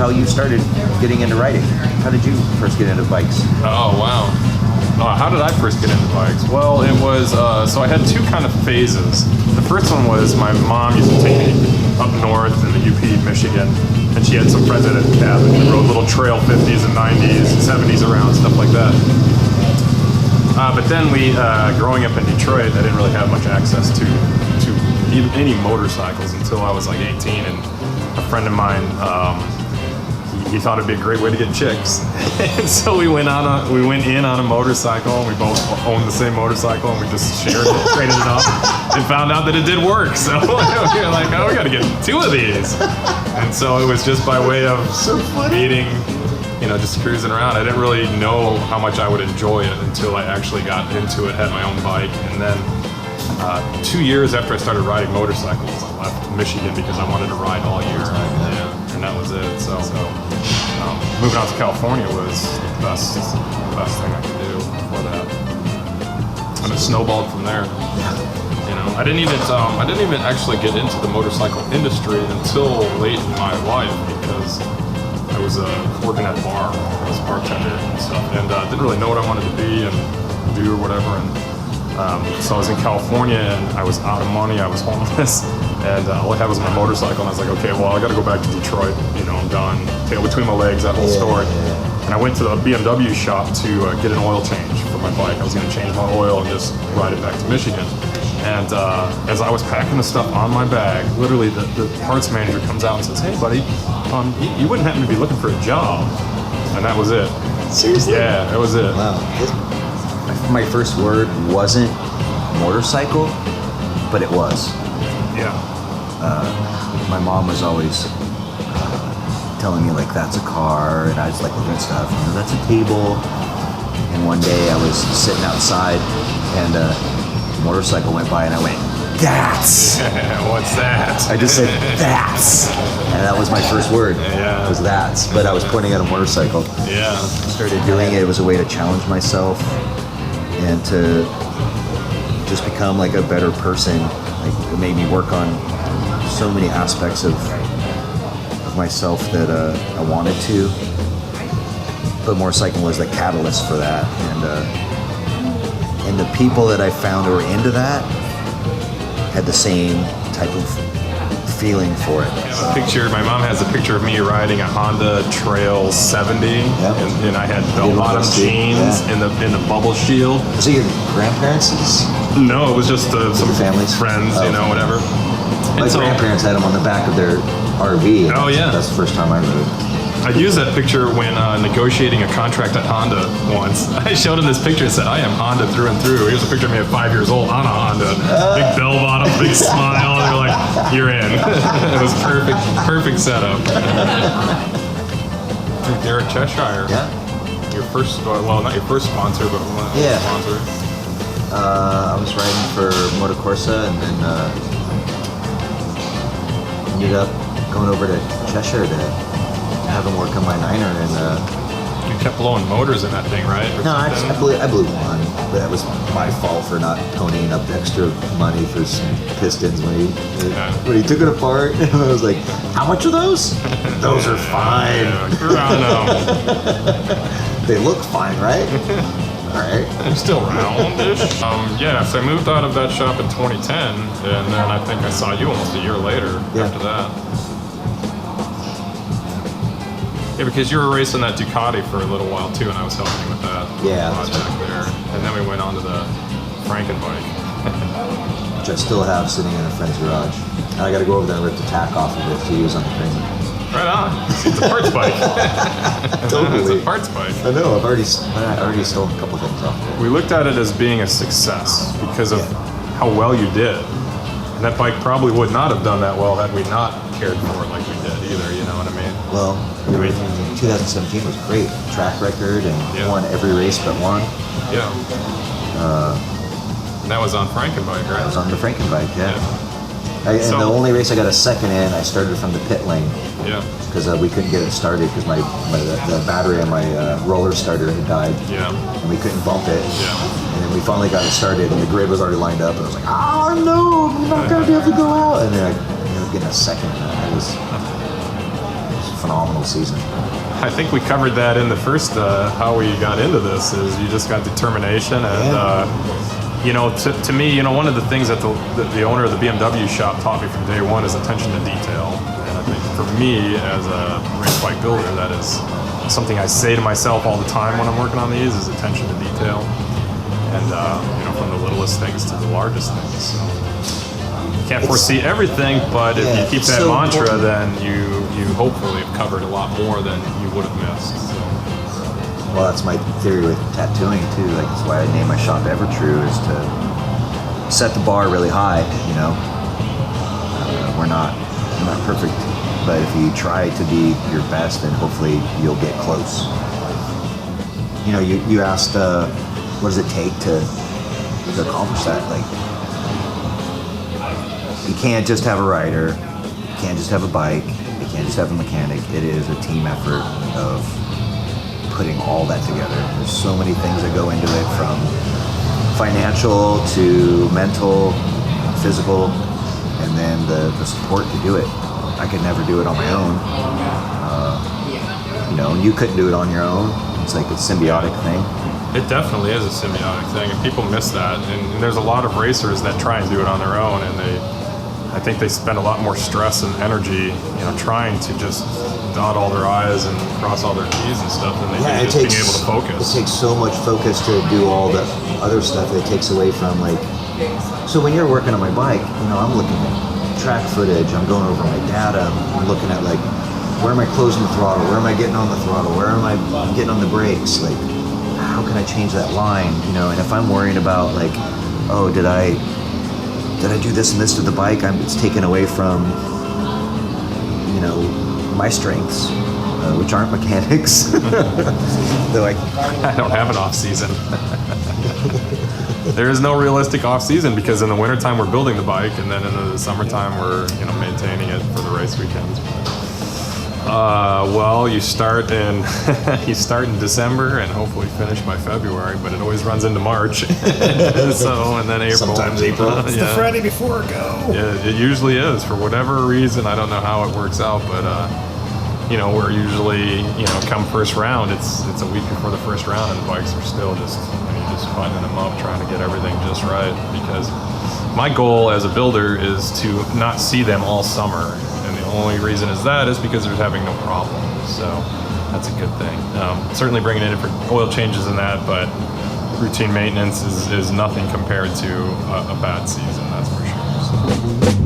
how you started getting into riding. How did you first get into bikes? Oh, wow. How did I first get into bikes? Well, it was, so I had two kind of phases. The first one was my mom used to take me up north in the UP, Michigan, and she had some friends in a cabin. We rode little trail 50s and 90s and 70s around, stuff like that. But then growing up in Detroit, I didn't really have much access to even any motorcycles until I was like 18, and a friend of mine, he thought it'd be a great way to get chicks. And so we went in on a motorcycle, and we both owned the same motorcycle, and we just shared it, traded it off, and found out that it did work. So we were like, oh, we gotta get two of these. And so it was just by way of meeting, just cruising around. I didn't really know how much I would enjoy it until I actually got into it, had my own bike. And then 2 years after I started riding motorcycles, I left Michigan because I wanted to ride all year. Yeah, and that was it. So moving out to California was the best thing I could do for that. And it snowballed from there. I didn't even actually get into the motorcycle industry until late in my life, because I was working at a bar. I was a bartender and stuff, and didn't really know what I wanted to be and do or whatever. And so I was in California, and I was out of money. I was homeless, and all I had was my motorcycle. And I was like, okay, well, I got to go back to Detroit. I'm done. Tail between my legs, that whole story. Yeah. And I went to the BMW shop to get an oil change for my bike. I was going to change my oil and just ride it back to Michigan. And as I was packing the stuff on my bag, literally the parts manager comes out and says, hey, buddy, you wouldn't happen to be looking for a job? And that was it. Seriously? Yeah, that was it. Wow. My first word wasn't motorcycle, but it was. Yeah. My mom was always telling me, like, that's a car, and I was like looking at stuff, that's a table. And one day I was sitting outside, and motorcycle went by, and I went, that's. What's that? I just said, that's. And that was my first word. Yeah. Was that's. But I was pointing at a motorcycle. Yeah. I started doing it. It was a way to challenge myself and to just become like a better person. Like, it made me work on so many aspects of myself that I wanted to. But motorcycle was the catalyst for that. And the people that I found who were into that had the same type of feeling for it. My mom has a picture of me riding a Honda Trail 70, yep. and I had bell-bottom jeans in the bubble shield. Was it your grandparents'? No, it was just some families, friends, whatever. My grandparents had them on the back of their RV. Oh yeah, that's the first time I rode. I used that picture when negotiating a contract at Honda once. I showed him this picture and said, I am Honda through and through. Here's a picture of me at 5 years old on a Honda. Big bell bottom, big smile. And they're like, you're in. It was perfect setup. Derek Cheshire. Yeah. Your first, well, not your first sponsor, but one of the sponsors. I was riding for Moto Corsa, and then ended up going over to Cheshire to have him work on my Niner, and you kept blowing motors in that thing, right? No, I blew one, but that was my fault for not ponying up extra money for some pistons when he took it apart. I was like, how much are those? Those are fine. They look fine, right? All right. I'm still roundish. So I moved out of that shop in 2010, and then I think I saw you almost a year later after that. Yeah, because you were racing that Ducati for a little while too, and I was helping you with that project there. And then we went on to the Frankenbike. Which I still have sitting in a friend's garage. And I got to go over there and rip the tack off of it to use on the Kramer. Right on. It's a parts bike. Totally. It's a parts bike. I know. I already stolen a couple things off of it. We looked at it as being a success because of how well you did. And that bike probably would not have done that well had we not cared for it like we did either, you know what I mean? Well, 2017 was great. Track record, and won every race but one. Yeah. And that was on Frankenbike, right? That was on the Frankenbike, and the only race I got a second in, I started from the pit lane. Yeah. Because we couldn't get it started because the battery on my roller starter had died. Yeah. And we couldn't bump it. Yeah. And then we finally got it started, and the grid was already lined up, and I was like, oh no, I'm not gonna be able to go out. And then I ended up getting a second. It was phenomenal season. I think we covered that in the first, how we got into this is you just got determination and, you know, to me, you know, one of the things that the owner of the BMW shop taught me from day one is attention to detail. And I think for me as a race bike builder, that is something I say to myself all the time when I'm working on these is attention to detail. And, you know, from the littlest things to the largest things. So, you can't foresee everything, but if you keep that so mantra, important. then you hopefully have covered a lot more than you would have missed. So. Well, that's my theory with tattooing too. Like, that's why I named my shop Evertrue, is to set the bar really high. You know, we're not perfect, but if you try to be your best, then hopefully you'll get close. You know, you asked, what does it take to accomplish that? Like, you can't just have a rider, you can't just have a bike, you can't just have a mechanic. It is a team effort of putting all that together. There's so many things that go into it, from financial to mental, physical, and then the support to do it. I could never do it on my own. You know, you couldn't do it on your own. It's like a symbiotic thing. It definitely is a symbiotic thing, and people miss that. And there's a lot of racers that try and do it on their own, and I think they spend a lot more stress and energy, you know, trying to just dot all their I's and cross all their T's and stuff, than they do just being able to focus. It takes so much focus to do all the other stuff that it takes away from, like, so when you're working on my bike, you know, I'm looking at track footage, I'm going over my data, I'm looking at, like, where am I closing the throttle, where am I getting on the throttle, where am I getting on the brakes, like, how can I change that line, you know? And if I'm worrying about, like, oh, did I do this and this to the bike, it's taken away from, you know, my strengths, which aren't mechanics. Though I don't have an off season. There is no realistic off season, because in the wintertime we're building the bike, and then in the summertime we're, you know, maintaining it for the race weekends. Well, you start in December and hopefully finish by February, but it always runs into March. So, and then April. Sometimes April. It's the Friday before go. Yeah, it usually is, for whatever reason. I don't know how it works out, but you know, we're usually, you know, come first round, it's a week before the first round, and the bikes are still just, you know, just finding them up, trying to get everything just right. Because my goal as a builder is to not see them all summer. The only reason is because they're having no problem. So that's a good thing. Certainly bringing in for oil changes and that, but routine maintenance is nothing compared to a bad season, that's for sure. So.